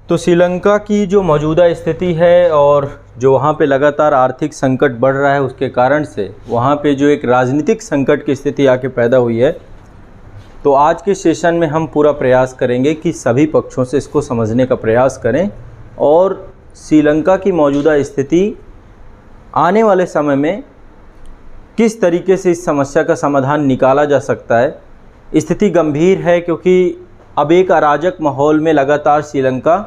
तो श्रीलंका की जो मौजूदा स्थिति है और जो वहाँ पे लगातार आर्थिक संकट बढ़ रहा है, उसके कारण से वहाँ पे जो एक राजनीतिक संकट की स्थिति आके पैदा हुई है, तो आज के सेशन में हम पूरा प्रयास करेंगे कि सभी पक्षों से इसको समझने का प्रयास करें और श्रीलंका की मौजूदा स्थिति आने वाले समय में किस तरीके से इस समस्या का समाधान निकाला जा सकता है। स्थिति गंभीर है क्योंकि अब एक अराजक माहौल में लगातार श्रीलंका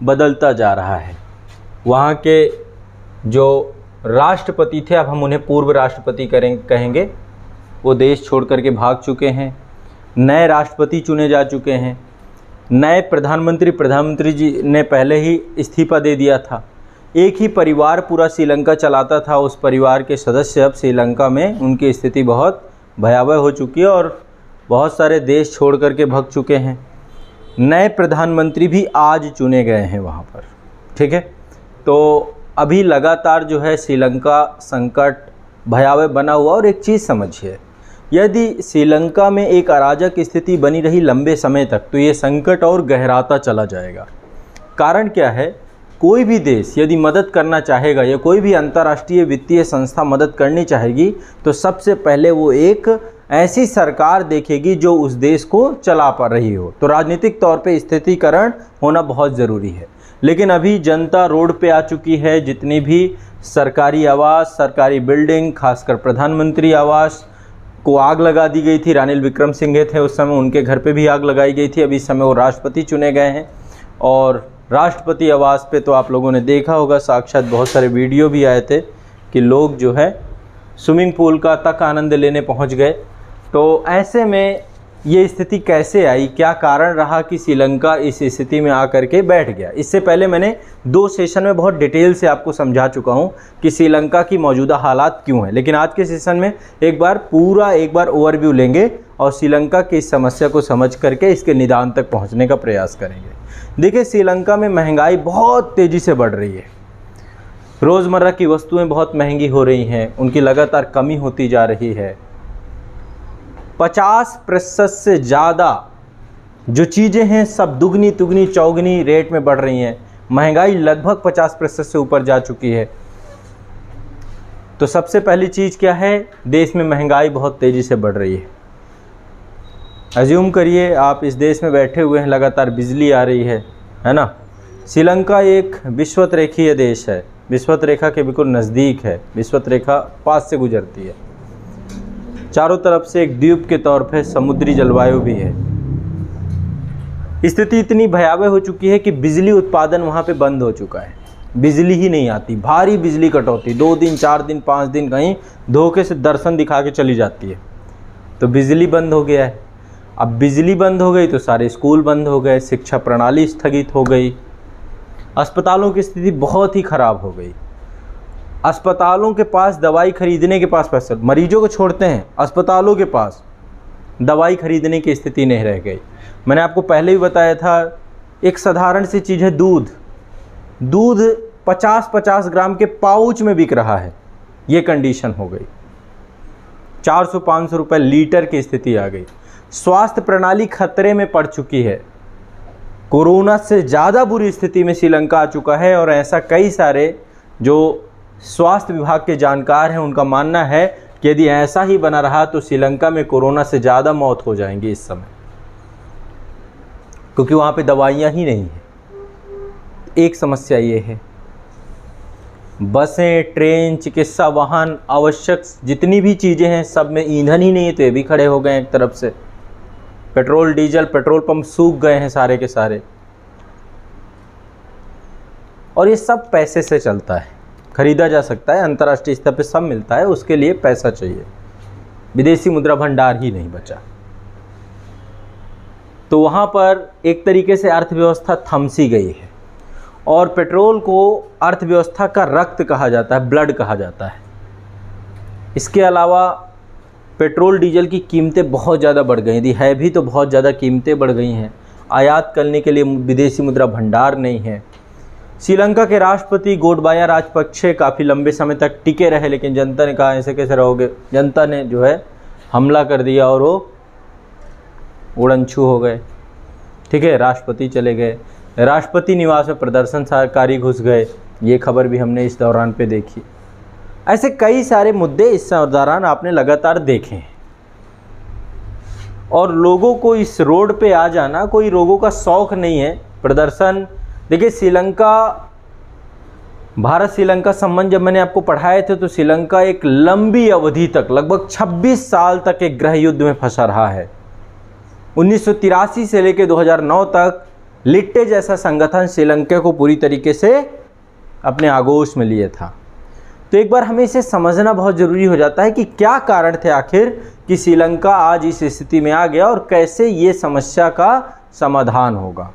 बदलता जा रहा है। वहाँ के जो राष्ट्रपति थे, अब हम उन्हें पूर्व राष्ट्रपति कहेंगे, वो देश छोड़ करके भाग चुके हैं। नए राष्ट्रपति चुने जा चुके हैं। नए प्रधानमंत्री जी ने पहले ही इस्तीफा दे दिया था। एक ही परिवार पूरा श्रीलंका चलाता था। उस परिवार के सदस्य अब श्रीलंका में उनकी स्थिति बहुत भयावह हो चुकी है और बहुत सारे देश छोड़ करके भाग चुके हैं। नए प्रधानमंत्री भी आज चुने गए हैं वहाँ पर, ठीक है। तो अभी लगातार जो है श्रीलंका संकट भयावह बना हुआ। और एक चीज़ समझिए, यदि श्रीलंका में एक अराजक स्थिति बनी रही लंबे समय तक तो ये संकट और गहराता चला जाएगा। कारण क्या है, कोई भी देश यदि मदद करना चाहेगा या कोई भी अंतर्राष्ट्रीय वित्तीय संस्था मदद करनी चाहेगी तो सबसे पहले वो एक ऐसी सरकार देखेगी जो उस देश को चला पा रही हो। तो राजनीतिक तौर पे स्थिरीकरण होना बहुत ज़रूरी है। लेकिन अभी जनता रोड पे आ चुकी है। जितनी भी सरकारी आवास, सरकारी बिल्डिंग, खासकर प्रधानमंत्री आवास को आग लगा दी गई थी। रानिल विक्रमसिंघे थे उस समय, उनके घर पे भी आग लगाई गई थी। अभी इस समय वो राष्ट्रपति चुने गए हैं और राष्ट्रपति आवास पे तो आप लोगों ने देखा होगा, साक्षात बहुत सारे वीडियो भी आए थे कि लोग जो है स्विमिंग पूल का तक आनंद लेने पहुंच गए। तो ऐसे में ये स्थिति कैसे आई, क्या कारण रहा कि श्रीलंका इस स्थिति में आकर के बैठ गया। इससे पहले मैंने 2 सेशन में बहुत डिटेल से आपको समझा चुका हूँ कि श्रीलंका की मौजूदा हालात क्यों हैं। लेकिन आज के सेशन में एक बार ओवरव्यू लेंगे और श्रीलंका की इस समस्या को समझ करके इसके निदान तक पहुँचने का प्रयास करेंगे। देखिए, श्रीलंका में महंगाई बहुत तेज़ी से बढ़ रही है। रोज़मर्रा की वस्तुएं बहुत महंगी हो रही हैं, उनकी लगातार कमी होती जा रही है। 50% से ज़्यादा जो चीज़ें हैं सब दुगनी तुगनी चौगनी रेट में बढ़ रही हैं। महंगाई लगभग 50% से ऊपर जा चुकी है। तो सबसे पहली चीज़ क्या है, देश में महंगाई बहुत तेज़ी से बढ़ रही है। अज्यूम करिए आप इस देश में बैठे हुए हैं, लगातार बिजली आ रही है ना। श्रीलंका एक विषुवत रेखीय देश है, विषुवत रेखा के बिल्कुल नज़दीक है, विषुवत रेखा पास से गुजरती है। चारों तरफ से एक द्वीप के तौर पे समुद्री जलवायु भी है। स्थिति इतनी भयावह हो चुकी है कि बिजली उत्पादन वहाँ पे बंद हो चुका है। बिजली ही नहीं आती, भारी बिजली कटौती 2 दिन 4 दिन 5 दिन कहीं धोखे से दर्शन दिखा के चली जाती है। तो बिजली बंद हो गया है। अब बिजली बंद हो गई तो सारे स्कूल बंद हो गए, शिक्षा प्रणाली स्थगित हो गई, अस्पतालों की स्थिति बहुत ही ख़राब हो गई। अस्पतालों के पास दवाई खरीदने के पास पैसा, मरीजों को छोड़ते हैं, अस्पतालों के पास दवाई खरीदने की स्थिति नहीं रह गई। मैंने आपको पहले भी बताया था, एक साधारण सी चीज़ है दूध 50-50 ग्राम के पाउच में बिक रहा है। ये कंडीशन हो गई। 400-500 रुपये लीटर की स्थिति आ गई। स्वास्थ्य प्रणाली खतरे में पड़ चुकी है। कोरोना से ज़्यादा बुरी स्थिति में श्रीलंका आ चुका है और ऐसा कई सारे जो स्वास्थ्य विभाग के जानकार हैं उनका मानना है कि यदि ऐसा ही बना रहा तो श्रीलंका में कोरोना से ज़्यादा मौत हो जाएंगी इस समय, क्योंकि वहाँ पे दवाइयाँ ही नहीं हैं। एक समस्या ये है, बसें, ट्रेन, चिकित्सा वाहन, आवश्यक जितनी भी चीज़ें हैं सब में ईंधन ही नहीं है, तो ये भी खड़े हो गए एक तरफ से। पेट्रोल डीजल, पेट्रोल पंप सूख गए हैं सारे के सारे। और ये सब पैसे से चलता है, खरीदा जा सकता है, अंतर्राष्ट्रीय स्तर पे सब मिलता है, उसके लिए पैसा चाहिए। विदेशी मुद्रा भंडार ही नहीं बचा। तो वहाँ पर एक तरीके से अर्थव्यवस्था थमसी गई है। और पेट्रोल को अर्थव्यवस्था का रक्त कहा जाता है, ब्लड कहा जाता है। इसके अलावा पेट्रोल डीजल की कीमतें बहुत ज़्यादा बढ़ गई थी, है भी तो बहुत ज़्यादा कीमतें बढ़ गई हैं। आयात करने के लिए विदेशी मुद्रा भंडार नहीं है। श्रीलंका के राष्ट्रपति गोटबाया राजपक्षे काफ़ी लंबे समय तक टिके रहे, लेकिन जनता ने कहा ऐसे कैसे रहोगे। जनता ने जो है हमला कर दिया और वो उड़नछू हो गए, ठीक है, राष्ट्रपति चले गए। राष्ट्रपति निवास में प्रदर्शनकारी घुस गए, ये खबर भी हमने इस दौरान पे देखी। ऐसे कई सारे मुद्दे इस दौरान आपने लगातार देखे हैं और लोगों को इस रोड पे आ जाना कोई लोगों का शौक नहीं है। प्रदर्शन देखिए, श्रीलंका, भारत श्रीलंका संबंध जब मैंने आपको पढ़ाए थे तो श्रीलंका एक लंबी अवधि तक, लगभग 26 साल तक एक गृह युद्ध में फंसा रहा है। 1983 से लेकर 2009 तक लिट्टे जैसा संगठन श्रीलंका को पूरी तरीके से अपने आगोश में लिए था। तो एक बार हमें इसे समझना बहुत ज़रूरी हो जाता है कि क्या कारण थे आखिर कि श्रीलंका आज इस स्थिति में आ गया और कैसे ये समस्या का समाधान होगा।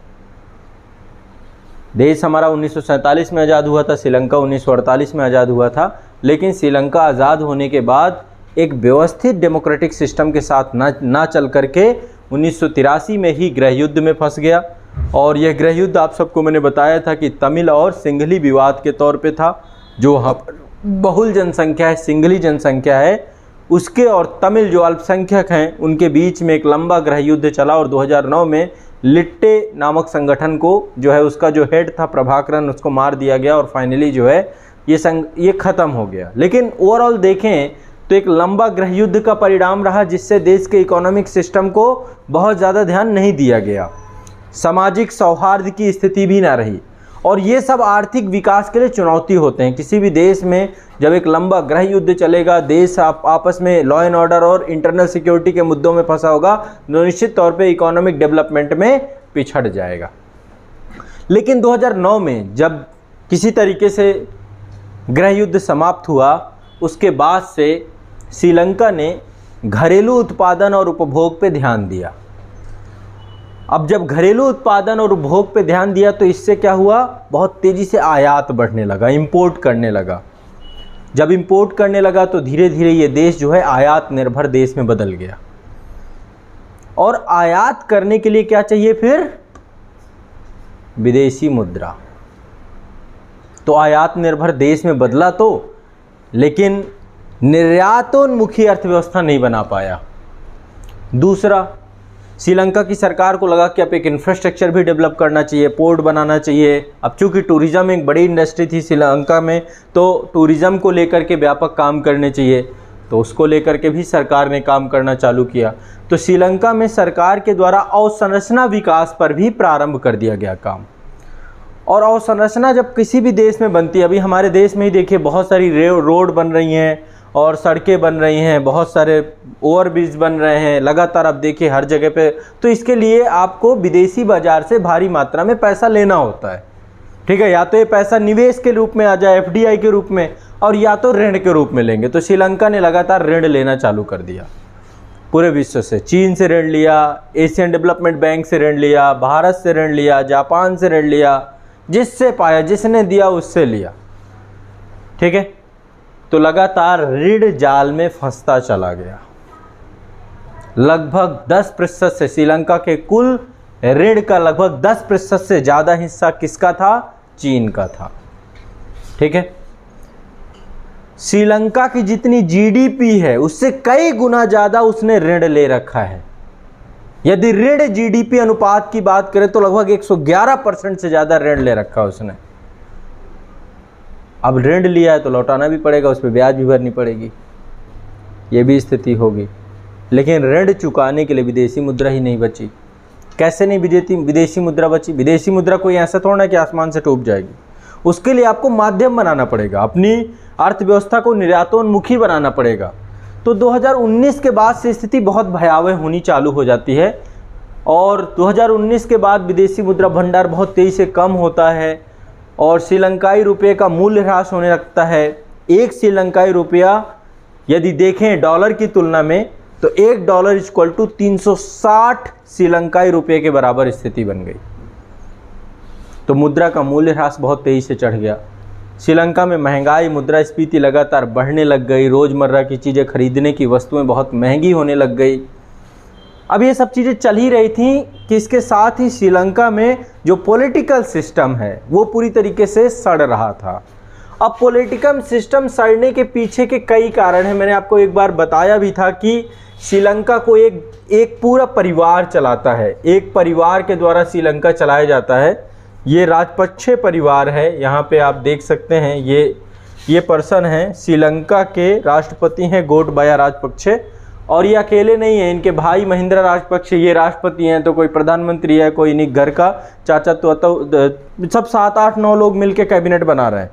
देश हमारा 1947 में आज़ाद हुआ था, श्रीलंका 1948 में आज़ाद हुआ था, लेकिन श्रीलंका आज़ाद होने के बाद एक व्यवस्थित डेमोक्रेटिक सिस्टम के साथ ना चल करके 1983 में ही गृह युद्ध में फंस गया। और यह गृह युद्ध आप सबको मैंने बताया था कि तमिल और सिंघली विवाद के तौर पे था। जो वहाँ पर बहुल जनसंख्या है, सिंघली जनसंख्या है, उसके और तमिल जो अल्पसंख्यक हैं उनके बीच में एक लंबा गृह युद्ध चला और 2009 में लिट्टे नामक संगठन को जो है उसका जो हेड था प्रभाकरन, उसको मार दिया गया और फाइनली जो है ये ख़त्म हो गया। लेकिन ओवरऑल देखें तो एक लंबा गृह युद्ध का परिणाम रहा जिससे देश के इकोनॉमिक सिस्टम को बहुत ज़्यादा ध्यान नहीं दिया गया, सामाजिक सौहार्द की स्थिति भी ना रही और ये सब आर्थिक विकास के लिए चुनौती होते हैं। किसी भी देश में जब एक लंबा गृह युद्ध चलेगा, देश आपस में लॉ एंड ऑर्डर और इंटरनल सिक्योरिटी के मुद्दों में फंसा होगा तो निश्चित तौर पे इकोनॉमिक डेवलपमेंट में पिछड़ जाएगा। लेकिन 2009 में जब किसी तरीके से गृह युद्ध समाप्त हुआ, उसके बाद से श्रीलंका ने घरेलू उत्पादन और उपभोग पे ध्यान दिया। अब जब घरेलू उत्पादन और उपभोग पे ध्यान दिया तो इससे क्या हुआ, बहुत तेज़ी से आयात बढ़ने लगा, इंपोर्ट करने लगा। जब इंपोर्ट करने लगा तो धीरे धीरे ये देश जो है आयात निर्भर देश में बदल गया। और आयात करने के लिए क्या चाहिए फिर, विदेशी मुद्रा। तो आयात निर्भर देश में बदला तो, लेकिन निर्यातोन्मुखी अर्थव्यवस्था नहीं बना पाया। दूसरा, श्रीलंका की सरकार को लगा कि अब एक इंफ्रास्ट्रक्चर भी डेवलप करना चाहिए, पोर्ट बनाना चाहिए। अब चूंकि टूरिज़्म एक बड़ी इंडस्ट्री थी श्रीलंका में, तो टूरिज़्म को लेकर के व्यापक काम करने चाहिए, तो उसको लेकर के भी सरकार ने काम करना चालू किया। तो श्रीलंका में सरकार के द्वारा अवसंरचना विकास पर भी प्रारंभ कर दिया गया काम। और अवसंरचना जब किसी भी देश में बनती है, अभी हमारे देश में ही देखिए बहुत सारी रोड बन रही हैं और सड़कें बन रही हैं, बहुत सारे ओवरब्रिज बन रहे हैं लगातार, अब देखिए हर जगह पे। तो इसके लिए आपको विदेशी बाज़ार से भारी मात्रा में पैसा लेना होता है, ठीक है। या तो ये पैसा निवेश के रूप में आ जाए, FDI के रूप में, और या तो ऋण के रूप में लेंगे। तो श्रीलंका ने लगातार ऋण लेना चालू कर दिया पूरे विश्व से। चीन से ऋण लिया, एशियन डेवलपमेंट बैंक से ऋण लिया, भारत से ऋण लिया, जापान से ऋण लिया, जिससे पाया, जिसने दिया उससे लिया, ठीक है। तो लगातार ऋण जाल में फंसता चला गया। लगभग 10% से श्रीलंका के कुल ऋण का लगभग 10% से ज़्यादा हिस्सा किसका था, चीन का था, ठीक है। श्रीलंका की जितनी GDP है उससे कई गुना ज़्यादा उसने ऋण ले रखा है। यदि ऋण GDP अनुपात की बात करें तो लगभग 111% से ज़्यादा ऋण ले रखा है उसने। अब ऋण लिया है तो लौटाना भी पड़ेगा, उस पर ब्याज भी भरनी पड़ेगी, ये भी स्थिति होगी। लेकिन ऋण चुकाने के लिए विदेशी मुद्रा ही नहीं बची। कैसे नहीं विदेशी मुद्रा बची? विदेशी मुद्रा कोई ऐसा थोड़ा ना कि आसमान से टूट जाएगी, उसके लिए आपको माध्यम बनाना पड़ेगा, अपनी अर्थव्यवस्था को निर्यातोन्मुखी बनाना पड़ेगा। तो 2019 के बाद से स्थिति बहुत भयावह होनी चालू हो जाती है और 2019 के बाद विदेशी मुद्रा भंडार बहुत तेज़ी से कम होता है और श्रीलंकाई रुपये का मूल्य ह्रास होने लगता है। एक श्रीलंकाई रुपया यदि देखें डॉलर की तुलना में तो $1 = 360 श्रीलंकाई रुपये के बराबर स्थिति बन गई। तो मुद्रा का मूल्य ह्रास बहुत तेज़ी से चढ़ गया। श्रीलंका में महंगाई, मुद्रास्फीति लगातार बढ़ने लग गई। रोज़मर्रा की चीज़ें खरीदने की वस्तुएं बहुत महंगी होने लग गई। अब ये सब चीज़ें चल ही रही थी कि इसके साथ ही श्रीलंका में जो पॉलिटिकल सिस्टम है वो पूरी तरीके से सड़ रहा था। अब पॉलिटिकल सिस्टम सड़ने के पीछे के कई कारण हैं। मैंने आपको एक बार बताया भी था कि श्रीलंका को एक पूरा परिवार चलाता है, एक परिवार के द्वारा श्रीलंका चलाया जाता है ये राजपक्षे परिवार है। यहाँ पे आप देख सकते हैं ये पर्सन हैं, श्रीलंका के राष्ट्रपति हैं गोटाबाया राजपक्षे। और ये अकेले नहीं है, इनके भाई महिंद्रा राजपक्षे ये राष्ट्रपति हैं, तो कोई प्रधानमंत्री है, कोई नहीं, घर का चाचा तो सब 7-8-9 लोग मिलके कैबिनेट बना रहे हैं।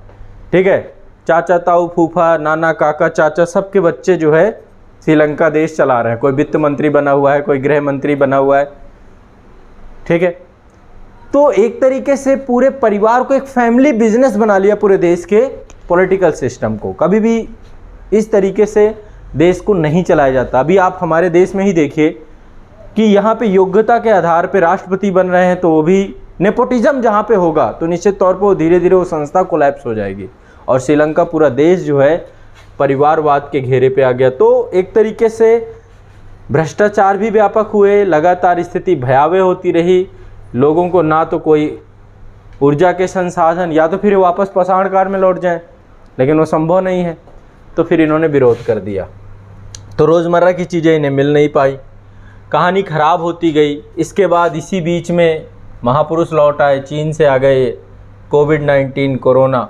ठीक है, चाचा ताऊ फूफा नाना काका चाचा सबके बच्चे जो है श्रीलंका देश चला रहे हैं। कोई वित्त मंत्री बना हुआ है, कोई गृह मंत्री बना हुआ है। ठीक है, तो एक तरीके से पूरे परिवार को एक फैमिली बिजनेस बना लिया पूरे देश के पॉलिटिकल सिस्टम को। कभी भी इस तरीके से देश को नहीं चलाया जाता। अभी आप हमारे देश में ही देखिए कि यहाँ पे योग्यता के आधार पे राष्ट्रपति बन रहे हैं, तो वो भी नेपोटिज्म जहाँ पे होगा तो निश्चित तौर पर वो धीरे धीरे वो संस्था कोलैप्स हो जाएगी। और श्रीलंका पूरा देश जो है परिवारवाद के घेरे पे आ गया। तो एक तरीके से भ्रष्टाचार भी व्यापक हुए, लगातार स्थिति भयावह होती रही। लोगों को ना तो कोई ऊर्जा के संसाधन, या तो फिर वापस पाषाण काल में लौट जाएं, लेकिन वो संभव नहीं है, तो फिर इन्होंने विरोध कर दिया। तो रोज़मर्रा की चीज़ें इन्हें मिल नहीं पाई, कहानी ख़राब होती गई। इसके बाद इसी बीच में महापुरुष लौट आए, चीन से आ गए कोविड-19 कोरोना।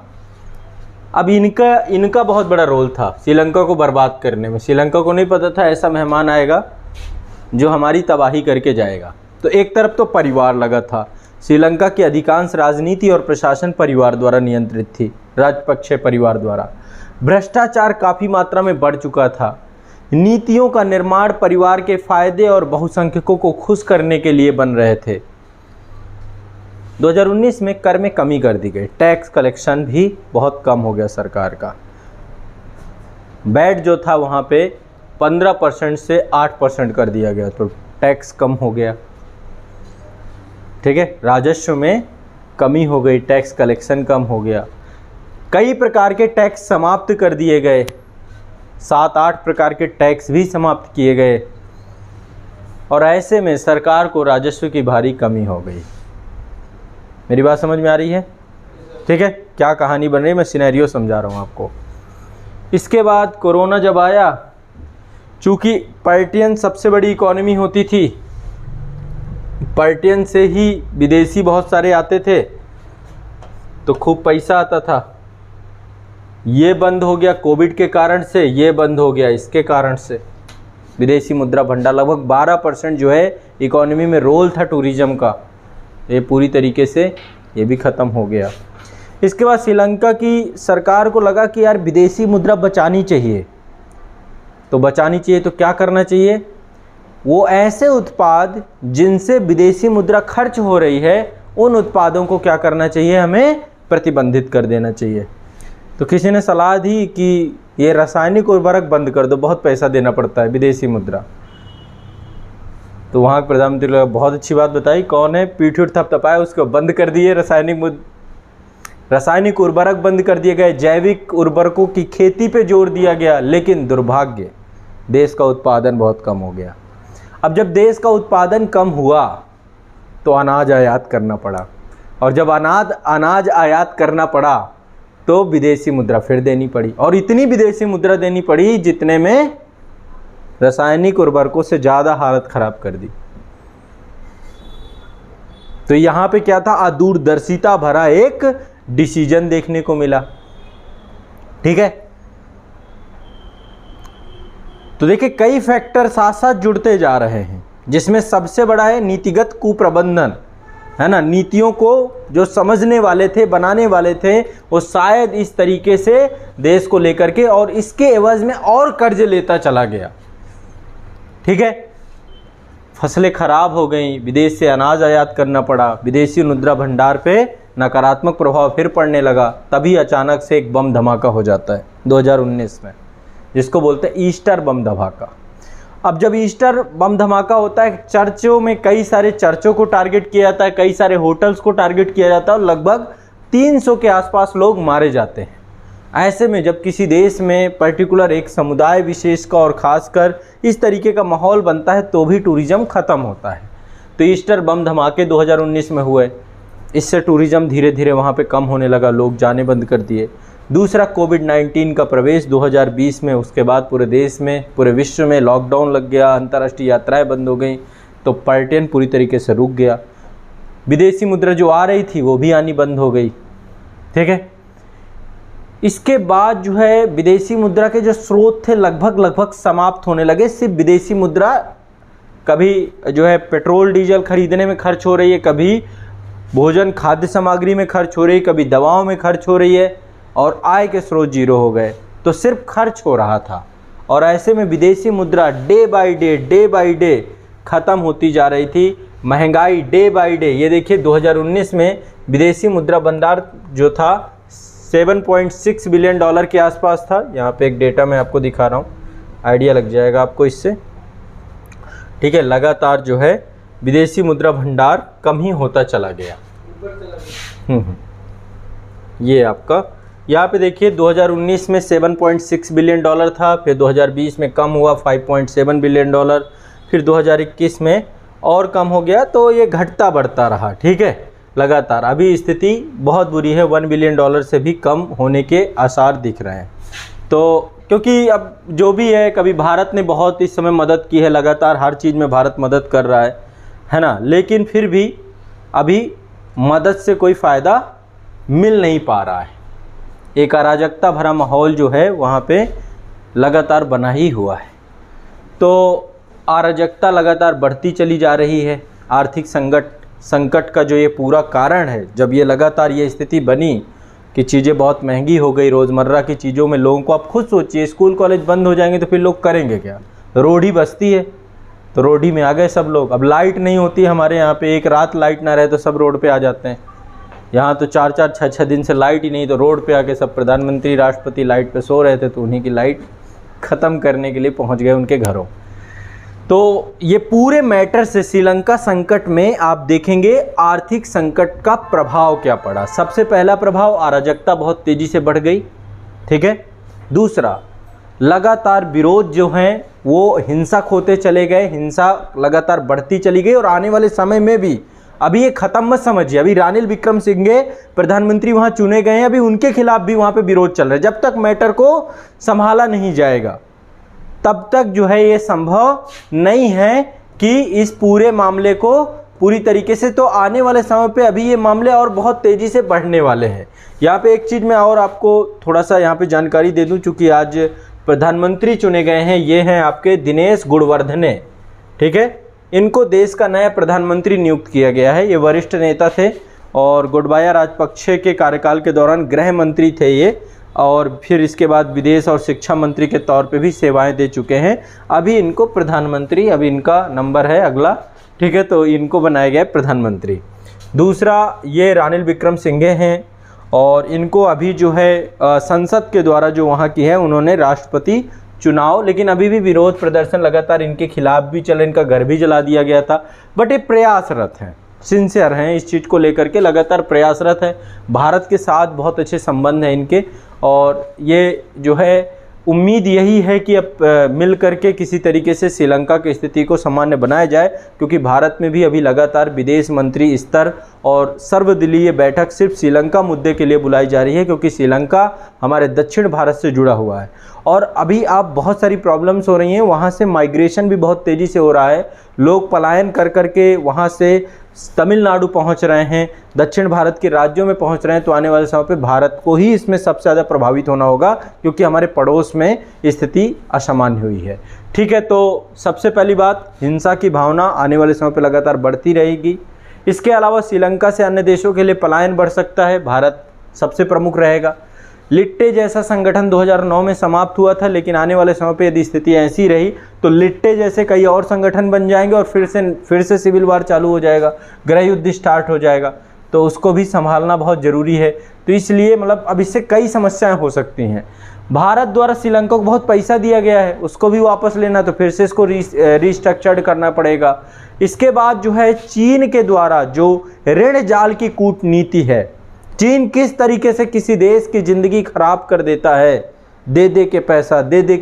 अब इनका बहुत बड़ा रोल था श्रीलंका को बर्बाद करने में। श्रीलंका को नहीं पता था ऐसा मेहमान आएगा जो हमारी तबाही करके जाएगा। तो एक तरफ तो परिवार लगा था, श्रीलंका की अधिकांश राजनीति और प्रशासन परिवार द्वारा नियंत्रित थी, राजपक्षे परिवार द्वारा। भ्रष्टाचार काफ़ी मात्रा में बढ़ चुका था। नीतियों का निर्माण परिवार के फायदे और बहुसंख्यकों को खुश करने के लिए बन रहे थे। 2019 में कर में कमी कर दी गई, टैक्स कलेक्शन भी बहुत कम हो गया सरकार का। वैट जो था वहाँ पे 15% से 8% कर दिया गया, तो टैक्स कम हो गया। ठीक है, राजस्व में कमी हो गई, टैक्स कलेक्शन कम हो गया। कई प्रकार के टैक्स समाप्त कर दिए गए, 7-8 प्रकार के टैक्स भी समाप्त किए गए। और ऐसे में सरकार को राजस्व की भारी कमी हो गई। मेरी बात समझ में आ रही है? ठीक है, क्या कहानी बन रही है, मैं सिनेरियो समझा रहा हूँ आपको। इसके बाद कोरोना जब आया, चूँकि पर्टियन सबसे बड़ी इकोनॉमी होती थी, पर्टियन से ही विदेशी बहुत सारे आते थे, तो खूब पैसा आता था। ये बंद हो गया कोविड के कारण से, ये बंद हो गया इसके कारण से। विदेशी मुद्रा भंडार लगभग 12% जो है इकोनॉमी में रोल था टूरिज्म का, ये पूरी तरीके से ये भी ख़त्म हो गया। इसके बाद श्रीलंका की सरकार को लगा कि यार विदेशी मुद्रा बचानी चाहिए, तो बचानी चाहिए तो क्या करना चाहिए, वो ऐसे उत्पाद जिनसे विदेशी मुद्रा खर्च हो रही है उन उत्पादों को क्या करना चाहिए, हमें प्रतिबंधित कर देना चाहिए। तो किसी ने सलाह दी कि ये रासायनिक उर्वरक बंद कर दो, बहुत पैसा देना पड़ता है विदेशी मुद्रा। तो वहाँ के प्रधानमंत्री ने बहुत अच्छी बात बताई, कौन है, पीठ थपथपाया, उसको बंद कर दिए। रासायनिक उर्वरक बंद कर दिए गए, जैविक उर्वरकों की खेती पे जोर दिया गया। लेकिन दुर्भाग्य, देश का उत्पादन बहुत कम हो गया। अब जब देश का उत्पादन कम हुआ तो अनाज आयात करना पड़ा, और जब अनाज आयात करना पड़ा तो विदेशी मुद्रा फिर देनी पड़ी, और इतनी विदेशी मुद्रा देनी पड़ी जितने में रासायनिक उर्वरकों से ज़्यादा हालत ख़राब कर दी। तो यहाँ पे क्या था, अदूरदर्शिता भरा एक डिसीजन देखने को मिला। ठीक है, तो देखिए कई फैक्टर साथ साथ जुड़ते जा रहे हैं, जिसमें सबसे बड़ा है नीतिगत कुप्रबंधन, है ना। नीतियों को जो समझने वाले थे, बनाने वाले थे, वो शायद इस तरीके से देश को लेकर के और इसके एवज में और कर्ज लेता चला गया। ठीक है, फसलें खराब हो गई, विदेश से अनाज आयात करना पड़ा, विदेशी मुद्रा भंडार पे नकारात्मक प्रभाव फिर पड़ने लगा। तभी अचानक से एक बम धमाका हो जाता है 2019 में, जिसको बोलते हैं ईस्टर बम धमाका। अब जब ईस्टर बम धमाका होता है, चर्चों में कई सारे चर्चों को टारगेट किया जाता है, कई सारे होटल्स को टारगेट किया जाता है, और लगभग 300 के आसपास लोग मारे जाते हैं। ऐसे में जब किसी देश में पर्टिकुलर एक समुदाय विशेष का और ख़ासकर इस तरीके का माहौल बनता है तो भी टूरिज़्म ख़त्म होता है। तो ईस्टर बम धमाके 2019 में हुए, इससे टूरिज़्म धीरे धीरे वहाँ पे कम होने लगा, लोग जाने बंद कर दिए। दूसरा कोविड-19 का प्रवेश 2020 में, उसके बाद पूरे देश में, पूरे विश्व में लॉकडाउन लग गया, अंतर्राष्ट्रीय यात्राएं बंद हो गई, तो पर्यटन पूरी तरीके से रुक गया। विदेशी मुद्रा जो आ रही थी वो भी आनी बंद हो गई, ठीक है। इसके बाद जो है विदेशी मुद्रा के जो स्रोत थे लगभग समाप्त होने लगे। सिर्फ विदेशी मुद्रा कभी जो है पेट्रोल डीजल खरीदने में खर्च हो रही है, कभी भोजन खाद्य सामग्री में खर्च हो रही है, कभी दवाओं में खर्च हो रही है, और आय के स्रोत जीरो हो गए, तो सिर्फ खर्च हो रहा था। और ऐसे में विदेशी मुद्रा डे बाय डे ख़त्म होती जा रही थी। महंगाई डे बाय डे, ये देखिए 2019 में विदेशी मुद्रा भंडार जो था 7.6 बिलियन डॉलर के आसपास था। यहाँ पे एक डेटा मैं आपको दिखा रहा हूँ, आइडिया लग जाएगा आपको इससे, ठीक है। लगातार जो है विदेशी मुद्रा भंडार कम ही होता चला गया। ये आपका यहाँ पे देखिए 2019 में 7.6 बिलियन डॉलर था, फिर 2020 में कम हुआ 5.7 बिलियन डॉलर, फिर 2021 में और कम हो गया, तो ये घटता बढ़ता रहा, ठीक है, लगातार। अभी स्थिति बहुत बुरी है, 1 बिलियन डॉलर से भी कम होने के आसार दिख रहे हैं। तो क्योंकि अब जो भी है, कभी भारत ने बहुत इस समय मदद की है, लगातार हर चीज़ में भारत मदद कर रहा है ना, लेकिन फिर भी अभी मदद से कोई फ़ायदा मिल नहीं पा रहा है। एक अराजकता भरा माहौल जो है वहाँ पे लगातार बना ही हुआ है। तो अराजकता लगातार बढ़ती चली जा रही है। आर्थिक संकट का जो ये पूरा कारण है, जब ये लगातार ये स्थिति बनी कि चीज़ें बहुत महंगी हो गई, रोज़मर्रा की चीज़ों में लोगों को, आप खुद सोचिए, स्कूल कॉलेज बंद हो जाएंगे तो फिर लोग करेंगे क्या? रोड ही बसती है, तो रोड ही में आ गए सब लोग। अब लाइट नहीं होती हमारे यहाँ पे, एक रात लाइट ना रहे तो सब रोड पे आ जाते हैं। यहाँ तो 4-4, 6-6 दिन से लाइट ही नहीं, तो रोड पे आके सब प्रधानमंत्री राष्ट्रपति लाइट पे सो रहे थे, तो उन्हीं की लाइट ख़त्म करने के लिए पहुँच गए उनके घरों। तो ये पूरे मैटर से श्रीलंका संकट में आप देखेंगे आर्थिक संकट का प्रभाव क्या पड़ा। सबसे पहला प्रभाव, अराजकता बहुत तेज़ी से बढ़ गई, ठीक है। दूसरा, लगातार विरोध जो हैं वो हिंसक होते चले गए, हिंसा लगातार बढ़ती चली गई, और आने वाले समय में भी, अभी ये ख़त्म मत समझिए, अभी रानिल विक्रमसिंघे प्रधानमंत्री वहाँ चुने गए हैं, अभी उनके खिलाफ भी वहाँ पे विरोध चल रहा है। जब तक मैटर को संभाला नहीं जाएगा तब तक जो है ये संभव नहीं है कि इस पूरे मामले को पूरी तरीके से, तो आने वाले समय पे अभी ये मामले और बहुत तेज़ी से बढ़ने वाले हैं। यहाँ पे एक चीज़ मैं और आपको थोड़ा सा यहाँ पे जानकारी दे दूँ, चूँकि आज प्रधानमंत्री चुने गए हैं, ये हैं आपके दिनेश गुणवर्धने, ठीक है। इनको देश का नया प्रधानमंत्री नियुक्त किया गया है। ये वरिष्ठ नेता थे और गोटबाया राजपक्षे के कार्यकाल के दौरान गृह मंत्री थे ये, और फिर इसके बाद विदेश और शिक्षा मंत्री के तौर पे भी सेवाएं दे चुके हैं। अभी इनको प्रधानमंत्री, अभी इनका नंबर है अगला, ठीक है, तो इनको बनाया गया प्रधानमंत्री। दूसरा, ये रानिल विक्रमसिंघे हैं, और इनको अभी जो है संसद के द्वारा जो वहाँ की है, उन्होंने राष्ट्रपति चुनाव, लेकिन अभी भी विरोध प्रदर्शन लगातार इनके खिलाफ भी चले, इनका घर भी जला दिया गया था, बट ये प्रयासरत हैं, सिंसियर हैं इस चीज़ को लेकर के, लगातार प्रयासरत है। भारत के साथ बहुत अच्छे संबंध हैं इनके, और ये जो है उम्मीद यही है कि अब मिल करके किसी तरीके से श्रीलंका की स्थिति को सामान्य बनाया जाए, क्योंकि भारत में भी अभी लगातार विदेश मंत्री स्तर और सर्वदलीय बैठक सिर्फ श्रीलंका मुद्दे के लिए बुलाई जा रही है, क्योंकि श्रीलंका हमारे दक्षिण भारत से जुड़ा हुआ है। और अभी आप बहुत सारी प्रॉब्लम्स हो रही हैं, वहाँ से माइग्रेशन भी बहुत तेज़ी से हो रहा है, लोग पलायन कर करके वहाँ से तमिलनाडु पहुंच रहे हैं, दक्षिण भारत के राज्यों में पहुंच रहे हैं। तो आने वाले समय पे भारत को ही इसमें सबसे ज़्यादा प्रभावित होना होगा, क्योंकि हमारे पड़ोस में स्थिति असामान्य हुई है, ठीक है। तो सबसे पहली बात, हिंसा की भावना आने वाले समय पे लगातार बढ़ती रहेगी। इसके अलावा श्रीलंका से अन्य देशों के लिए पलायन बढ़ सकता है, भारत सबसे प्रमुख रहेगा। लिट्टे जैसा संगठन 2009 में समाप्त हुआ था, लेकिन आने वाले समय पे यदि स्थिति ऐसी रही तो लिट्टे जैसे कई और संगठन बन जाएंगे, और फिर से सिविल वार चालू हो जाएगा, गृह युद्ध स्टार्ट हो जाएगा, तो उसको भी संभालना बहुत ज़रूरी है। तो इसलिए मतलब अब इससे कई समस्याएं हो सकती हैं। भारत द्वारा श्रीलंका को बहुत पैसा दिया गया है, उसको भी वापस लेना, तो फिर से इसको रिस्ट्रक्चर्ड करना पड़ेगा। इसके बाद जो है चीन के द्वारा जो ऋण जाल की कूटनीति है, चीन किस तरीके से किसी देश की ज़िंदगी खराब कर देता है, दे दे के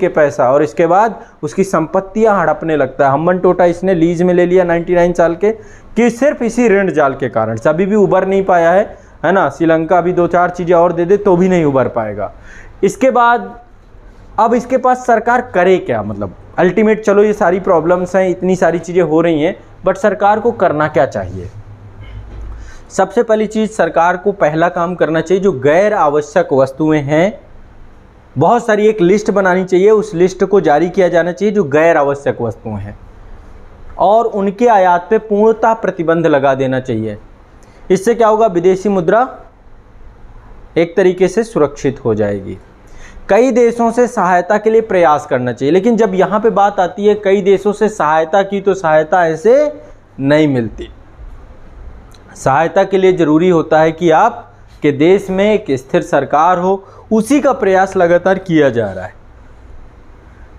पैसा, और इसके बाद उसकी संपत्तियां हड़पने लगता है। हम्बन टोटा इसने लीज में ले लिया 99 साल के, कि सिर्फ इसी ऋण जाल के कारण से अभी भी उबर नहीं पाया है ना। श्रीलंका अभी 2-4 चीज़ें और दे दे तो भी नहीं उबर पाएगा। इसके बाद अब इसके पास सरकार करे क्या, मतलब अल्टीमेट, चलो ये सारी प्रॉब्लम्स हैं, इतनी सारी चीज़ें हो रही हैं, बट सरकार को करना क्या चाहिए? सबसे पहली चीज़ सरकार को पहला काम करना चाहिए, जो गैर आवश्यक वस्तुएं हैं बहुत सारी एक लिस्ट बनानी चाहिए, उस लिस्ट को जारी किया जाना चाहिए जो गैर आवश्यक वस्तुएं हैं, और उनके आयात पे पूर्णतः प्रतिबंध लगा देना चाहिए। इससे क्या होगा, विदेशी मुद्रा एक तरीके से सुरक्षित हो जाएगी। कई देशों से सहायता के लिए प्रयास करना चाहिए, लेकिन जब यहाँ पे बात आती है कई देशों से सहायता की, तो सहायता ऐसे नहीं मिलती। सहायता के लिए ज़रूरी होता है कि आपके देश में एक स्थिर सरकार हो, उसी का प्रयास लगातार किया जा रहा है।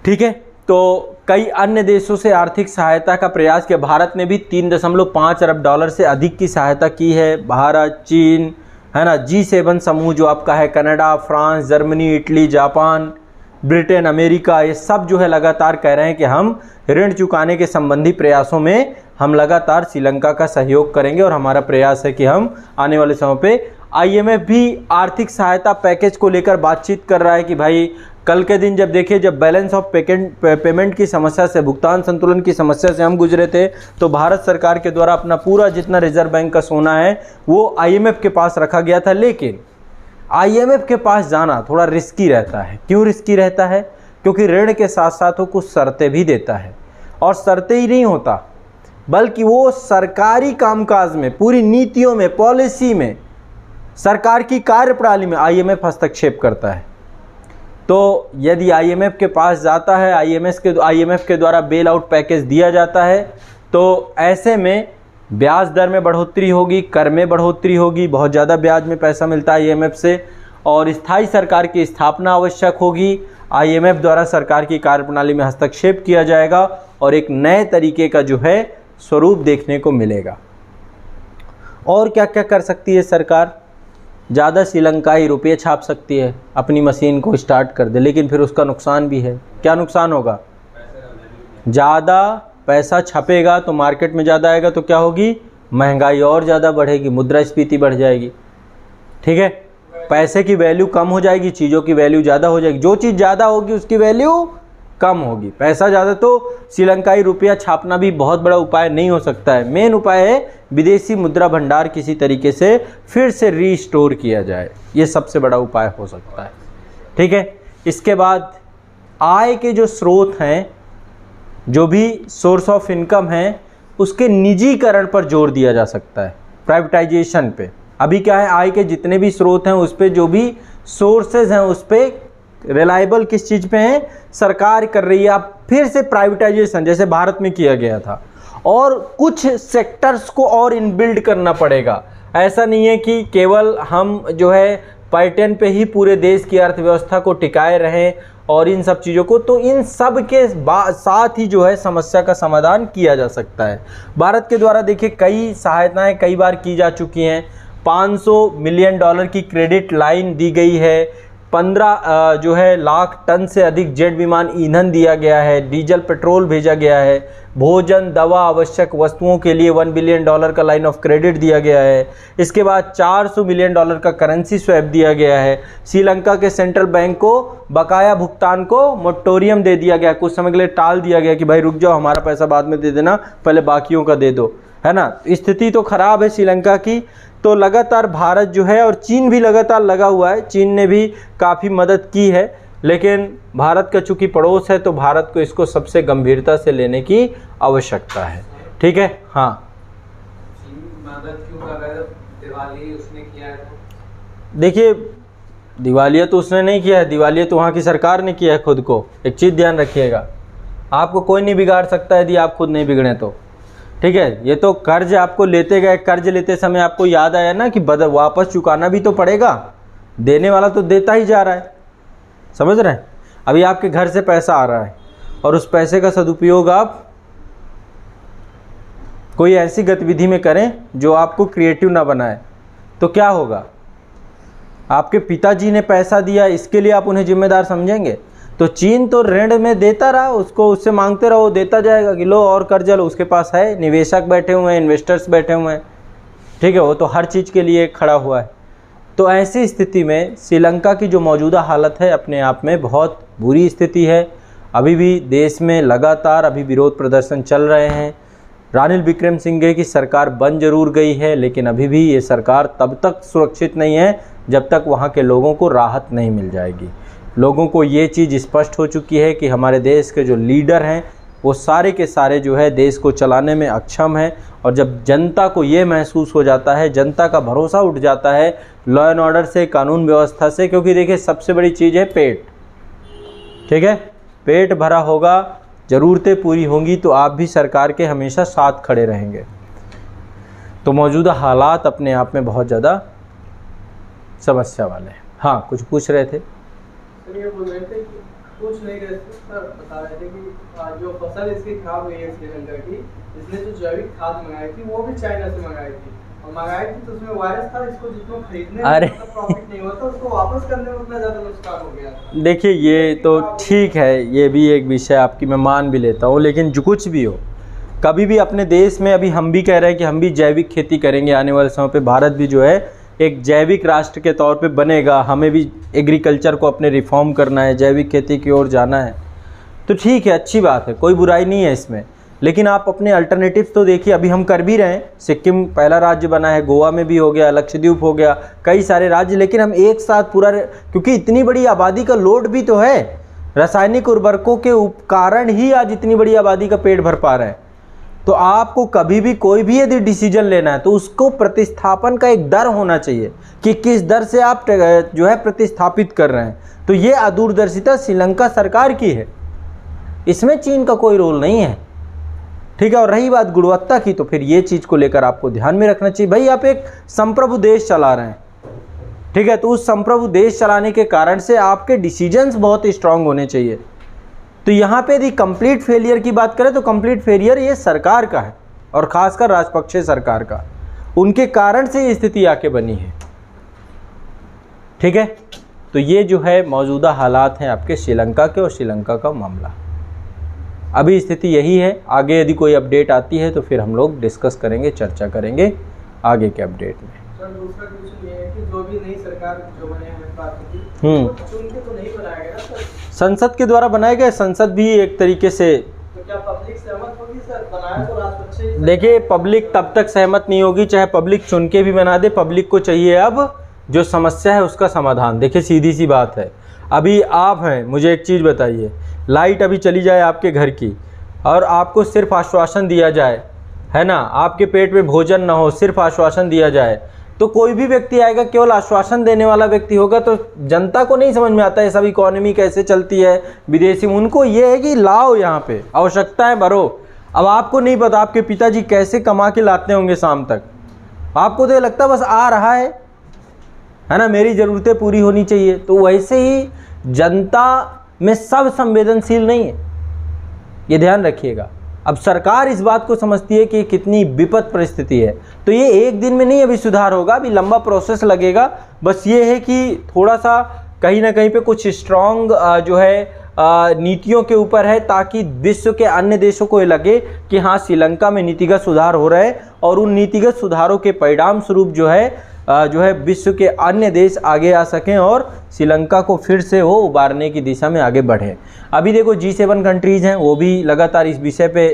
ठीक है, तो कई अन्य देशों से आर्थिक सहायता का प्रयास किया। भारत ने भी 3.5 अरब डॉलर से अधिक की सहायता की है। भारत, चीन, है ना, G7 समूह जो आपका है, Canada, France, Germany, Italy, Japan, Britain, America, ये सब जो है लगातार कह रहे हैं कि हम ऋण चुकाने के संबंधी प्रयासों में हम लगातार श्रीलंका का सहयोग करेंगे, और हमारा प्रयास है कि हम आने वाले समय पे IMF भी आर्थिक सहायता पैकेज को लेकर बातचीत कर रहा है कि भाई कल के दिन जब देखिए, जब बैलेंस ऑफ पेमेंट की समस्या से, भुगतान संतुलन की समस्या से हम गुजरे थे, तो भारत सरकार के द्वारा अपना पूरा जितना रिजर्व बैंक का सोना है वो IMF के पास रखा गया था। लेकिन IMF के पास जाना थोड़ा रिस्की रहता है। क्यों रिस्की रहता है? क्योंकि ऋण के साथ साथ वो कुछ शर्तें भी देता है, और शर्तें ही नहीं होता बल्कि वो सरकारी कामकाज में, पूरी नीतियों में, पॉलिसी में, सरकार की कार्यप्रणाली में IMF हस्तक्षेप करता है। तो यदि IMF के पास जाता है, IMF के द्वारा बेल आउट पैकेज दिया जाता है, तो ऐसे में ब्याज दर में बढ़ोतरी होगी, कर में बढ़ोतरी होगी, बहुत ज़्यादा ब्याज में पैसा मिलता है IMF से, और स्थायी सरकार की स्थापना आवश्यक होगी। IMF द्वारा सरकार की कार्यप्रणाली में हस्तक्षेप किया जाएगा और एक नए तरीके का जो है स्वरूप देखने को मिलेगा। और क्या क्या कर सकती है सरकार? ज़्यादा श्रीलंकाई रुपये छाप सकती है, अपनी मशीन को स्टार्ट कर दे, लेकिन फिर उसका नुकसान भी है। क्या नुकसान होगा? ज़्यादा पैसा छपेगा तो मार्केट में ज़्यादा आएगा, तो क्या होगी? महंगाई और ज़्यादा बढ़ेगी, मुद्रास्फीति बढ़ जाएगी। ठीक है, पैसे की वैल्यू कम हो जाएगी, चीज़ों की वैल्यू ज़्यादा हो जाएगी। जो चीज़ ज़्यादा होगी उसकी वैल्यू कम होगी। पैसा ज़्यादा, तो श्रीलंकाई रुपया छापना भी बहुत बड़ा उपाय नहीं हो सकता है। मेन उपाय है विदेशी मुद्रा भंडार किसी तरीके से फिर से रीस्टोर किया जाए, ये सबसे बड़ा उपाय हो सकता है। ठीक है, इसके बाद आय के जो स्रोत हैं, जो भी सोर्स ऑफ इनकम है, उसके निजीकरण पर जोर दिया जा सकता है, प्राइवेटाइजेशन पे। अभी क्या है, आय के जितने भी स्रोत हैं उस पे, जो भी सोर्सेज हैं उस पे रिलायबल किस चीज़ पे हैं? सरकार कर रही है। अब फिर से प्राइवेटाइजेशन जैसे भारत में किया गया था, और कुछ सेक्टर्स को और इनबिल्ड करना पड़ेगा। ऐसा नहीं है कि केवल हम जो है पैटर्न पे ही पूरे देश की अर्थव्यवस्था को टिकाए रहें और इन सब चीज़ों को, तो इन सब के साथ ही जो है समस्या का समाधान किया जा सकता है। भारत के द्वारा देखिए कई सहायताएं कई बार की जा चुकी हैं। $500 मिलियन की क्रेडिट लाइन दी गई है, 15 जो है लाख टन से अधिक जेट विमान ईंधन दिया गया है, डीजल पेट्रोल भेजा गया है, भोजन, दवा, आवश्यक वस्तुओं के लिए $1 बिलियन का लाइन ऑफ क्रेडिट दिया गया है। इसके बाद $400 मिलियन का करेंसी स्वैप दिया गया है। श्रीलंका के सेंट्रल बैंक को बकाया भुगतान को मोरेटोरियम दे दिया गया, कुछ समय के लिए टाल दिया गया कि भाई रुक जाओ, हमारा पैसा बाद में दे देना, पहले बाकियों का दे दो, है ना। स्थिति तो खराब है श्रीलंका की। तो लगातार भारत जो है, और चीन भी लगातार लगा हुआ है, चीन ने भी काफ़ी मदद की है, लेकिन भारत का चूँकि पड़ोस है तो भारत को इसको सबसे गंभीरता से लेने की आवश्यकता है। ठीक है, हाँ। मदद क्यों कर रहा है? दिवाली उसने किया है। देखिए, दिवालिया तो उसने नहीं किया है, दिवालिया तो वहाँ की सरकार ने किया है खुद को। एक चीज़ ध्यान रखिएगा, आपको कोई नहीं बिगाड़ सकता यदि आप खुद नहीं बिगड़े तो। ठीक है, ये तो कर्ज आपको लेते गए, कर्ज लेते समय आपको याद आया ना कि वापस चुकाना भी तो पड़ेगा, देने वाला तो देता ही जा रहा है, समझ रहे हैं। अभी आपके घर से पैसा आ रहा है और उस पैसे का सदुपयोग आप कोई ऐसी गतिविधि में करें जो आपको क्रिएटिव ना बनाए, तो क्या होगा? आपके पिताजी ने पैसा दिया, इसके लिए आप उन्हें जिम्मेदार समझेंगे? तो चीन तो ऋण में देता रहा, उसको उससे मांगते रहो, देता जाएगा कि लो और कर्जा लो, उसके पास है, निवेशक बैठे हुए हैं, इन्वेस्टर्स बैठे हुए हैं। ठीक है, वो तो हर चीज़ के लिए खड़ा हुआ है। तो ऐसी स्थिति में श्रीलंका की जो मौजूदा हालत है अपने आप में बहुत बुरी स्थिति है। अभी भी देश में लगातार अभी विरोध प्रदर्शन चल रहे हैं, रानिल विक्रमसिंघे की सरकार बन जरूर गई है, लेकिन अभी भी ये सरकार तब तक सुरक्षित नहीं है जब तक वहाँ के लोगों को राहत नहीं मिल जाएगी। लोगों को ये चीज़ स्पष्ट हो चुकी है कि हमारे देश के जो लीडर हैं वो सारे के सारे जो है देश को चलाने में अक्षम हैं। और जब जनता को ये महसूस हो जाता है, जनता का भरोसा उठ जाता है लॉ एंड ऑर्डर से, कानून व्यवस्था से, क्योंकि देखिए सबसे बड़ी चीज़ है पेट, ठीक है, पेट भरा होगा, ज़रूरतें पूरी होंगी तो आप भी सरकार के हमेशा साथ खड़े रहेंगे। तो मौजूदा हालात अपने आप में बहुत ज़्यादा समस्या वाले हैं। हाँ, कुछ पूछ रहे थे? सर ये बोल रहे थे कि कुछ नहीं रहे थे सर, बता रहे थे कि जो फसल इसकी खराब हुई है श्रीलंका की, इसने जो जैविक खाद मंगाई थी वो भी चाइना से मंगाई थी, और मंगाई थी तो उसमें वायरस था, इसको जितना खरीदने में प्रॉफिट नहीं होता उसको वापस करने में उतना ज़्यादा नुकसान हो गया। देखिए ये तो ठीक है, ये भी एक विषय आपकी मैं मान भी लेता हूँ, लेकिन जो कुछ भी हो, कभी भी अपने देश में, अभी हम भी कह रहे हैं कि हम भी जैविक खेती करेंगे, आने वाले समय पे भारत भी जो है एक जैविक राष्ट्र के तौर पे बनेगा, हमें भी एग्रीकल्चर को अपने रिफॉर्म करना है, जैविक खेती की ओर जाना है, तो ठीक है, अच्छी बात है, कोई बुराई नहीं है इसमें। लेकिन आप अपने अल्टरनेटिव तो देखिए, अभी हम कर भी रहे हैं, सिक्किम पहला राज्य बना है, गोवा में भी हो गया, लक्षद्वीप हो गया, कई सारे राज्य, लेकिन हम एक साथ पूरा, क्योंकि इतनी बड़ी आबादी का लोड भी तो है, रासायनिक उर्वरकों के कारण ही आज इतनी बड़ी आबादी का पेट भर पा रहे हैं। तो आपको कभी भी कोई भी यदि डिसीजन लेना है तो उसको प्रतिस्थापन का एक दर होना चाहिए कि किस दर से आप जो है प्रतिस्थापित कर रहे हैं। तो ये अदूरदर्शिता श्रीलंका सरकार की है, इसमें चीन का कोई रोल नहीं है, ठीक है। और रही बात गुणवत्ता की, तो फिर ये चीज़ को लेकर आपको ध्यान में रखना चाहिए, भाई आप एक संप्रभु देश चला रहे हैं, ठीक है, तो उस संप्रभु देश चलाने के कारण से आपके डिसीजंस बहुत स्ट्रांग होने चाहिए। तो यहाँ पे यदि कंप्लीट फेलियर की बात करें तो कंप्लीट फेलियर ये सरकार का है, और ख़ासकर राजपक्षे सरकार का, उनके कारण से ये स्थिति आके बनी है, ठीक है। तो ये जो है मौजूदा हालात हैं आपके श्रीलंका के, और श्रीलंका का मामला अभी स्थिति यही है। आगे यदि कोई अपडेट आती है तो फिर हम लोग डिस्कस करेंगे, चर्चा करेंगे आगे के अपडेट में। सर दूसरा क्वेश्चन ये है कि जो भी नई सरकार जो बने हैं बात की, तो चुन के तो नहीं बनाया गया सर, संसद के द्वारा बनाए गए, संसद भी एक तरीके से, तो क्या पब्लिक सहमत होगी सर? बनाया तो राजपक्षे। देखिए पब्लिक तब तक सहमत नहीं होगी चाहे पब्लिक चुन के भी बना दे, पब्लिक को चाहिए अब जो समस्या है उसका समाधान। देखिए सीधी सी बात है, अभी आप हैं, मुझे एक चीज़ बताइए, लाइट अभी चली जाए आपके घर की और आपको सिर्फ आश्वासन दिया जाए, है ना, आपके पेट में भोजन ना हो, सिर्फ आश्वासन दिया जाए, तो कोई भी व्यक्ति आएगा, केवल आश्वासन देने वाला व्यक्ति होगा, तो जनता को नहीं समझ में आता है सब इकोनॉमी कैसे चलती है, विदेशी, उनको ये है कि लाओ यहाँ पे आवश्यकताएं भरो। अब आपको नहीं पता आपके पिताजी कैसे कमा के लाते होंगे शाम तक, आपको तो ये लगता बस आ रहा है ना, मेरी ज़रूरतें पूरी होनी चाहिए। तो वैसे ही जनता में सब संवेदनशील नहीं है, ये ध्यान रखिएगा। अब सरकार इस बात को समझती है कि कितनी विपद परिस्थिति है, तो ये एक दिन में नहीं अभी सुधार होगा, अभी लंबा प्रोसेस लगेगा। बस ये है कि थोड़ा सा कहीं ना कहीं पे कुछ स्ट्रॉन्ग जो है नीतियों के ऊपर है, ताकि विश्व के अन्य देशों को ये लगे कि हाँ श्रीलंका में नीतिगत सुधार हो रहा है, और उन नीतिगत सुधारों के परिणाम स्वरूप जो है विश्व के अन्य देश आगे आ सकें और श्रीलंका को फिर से वो उबारने की दिशा में आगे बढ़ें। अभी देखो G7 कंट्रीज़ हैं, वो भी लगातार इस विषय पे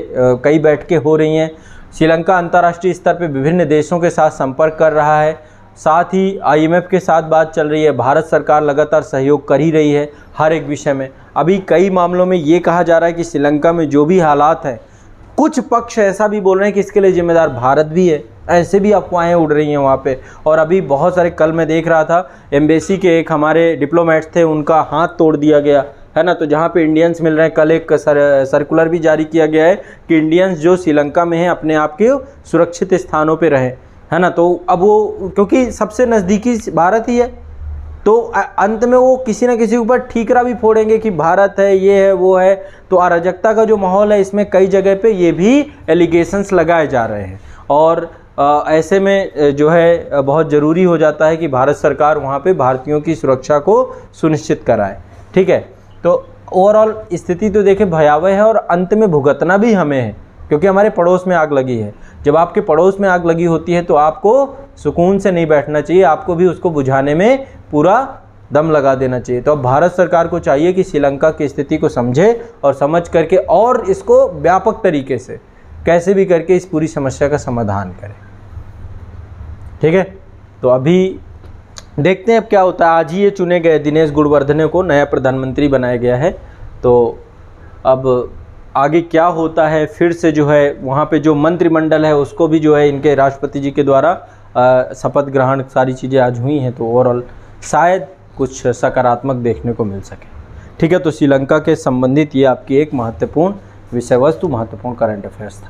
कई बैठकें हो रही हैं। श्रीलंका अंतर्राष्ट्रीय स्तर पे विभिन्न देशों के साथ संपर्क कर रहा है, साथ ही IMF के साथ बात चल रही है, भारत सरकार लगातार सहयोग कर ही रही है हर एक विषय में। अभी कई मामलों में ये कहा जा रहा है कि श्रीलंका में जो भी हालात हैं, कुछ पक्ष ऐसा भी बोल रहे हैं कि इसके लिए जिम्मेदार भारत भी है, ऐसे भी अफवाहें उड़ रही हैं वहाँ पे। और अभी बहुत सारे, कल मैं देख रहा था एम्बेसी के एक हमारे डिप्लोमेट्स थे, उनका हाथ तोड़ दिया गया है ना, तो जहाँ पे इंडियंस मिल रहे हैं, कल एक सर्कुलर भी जारी किया गया है कि इंडियंस जो श्रीलंका में हैं अपने आप के सुरक्षित स्थानों पे रहें, है ना। तो अब वो क्योंकि सबसे नज़दीकी भारत ही है, तो अंत में वो किसी न किसी ऊपर ठीकरा भी फोड़ेंगे कि भारत है, ये है, वो है। तो अराजकता का जो माहौल है, इसमें कई जगह पे ये भी एलिगेशंस लगाए जा रहे हैं, और ऐसे में जो है बहुत ज़रूरी हो जाता है कि भारत सरकार वहाँ पे भारतीयों की सुरक्षा को सुनिश्चित कराए, ठीक है। तो ओवरऑल स्थिति तो देखिए भयावह है, और अंत में भुगतना भी हमें है, क्योंकि हमारे पड़ोस में आग लगी है। जब आपके पड़ोस में आग लगी होती है तो आपको सुकून से नहीं बैठना चाहिए, आपको भी उसको बुझाने में पूरा दम लगा देना चाहिए। तो अब भारत सरकार को चाहिए कि श्रीलंका की स्थिति को समझे, और समझ करके और इसको व्यापक तरीके से कैसे भी करके इस पूरी समस्या का समाधान करें। ठीक है, तो अभी देखते हैं अब क्या होता है। आज ही ये चुने गए दिनेश गुणवर्धने को नया प्रधानमंत्री बनाया गया है, तो अब आगे क्या होता है। फिर से जो है वहाँ पे जो मंत्रिमंडल है उसको भी जो है इनके राष्ट्रपति जी के द्वारा शपथ ग्रहण सारी चीज़ें आज हुई हैं, तो ओवरऑल शायद कुछ सकारात्मक देखने को मिल सके। ठीक है, तो श्रीलंका के संबंधित ये आपकी एक महत्वपूर्ण विषय वस्तु, महत्वपूर्ण करंट अफेयर्स था।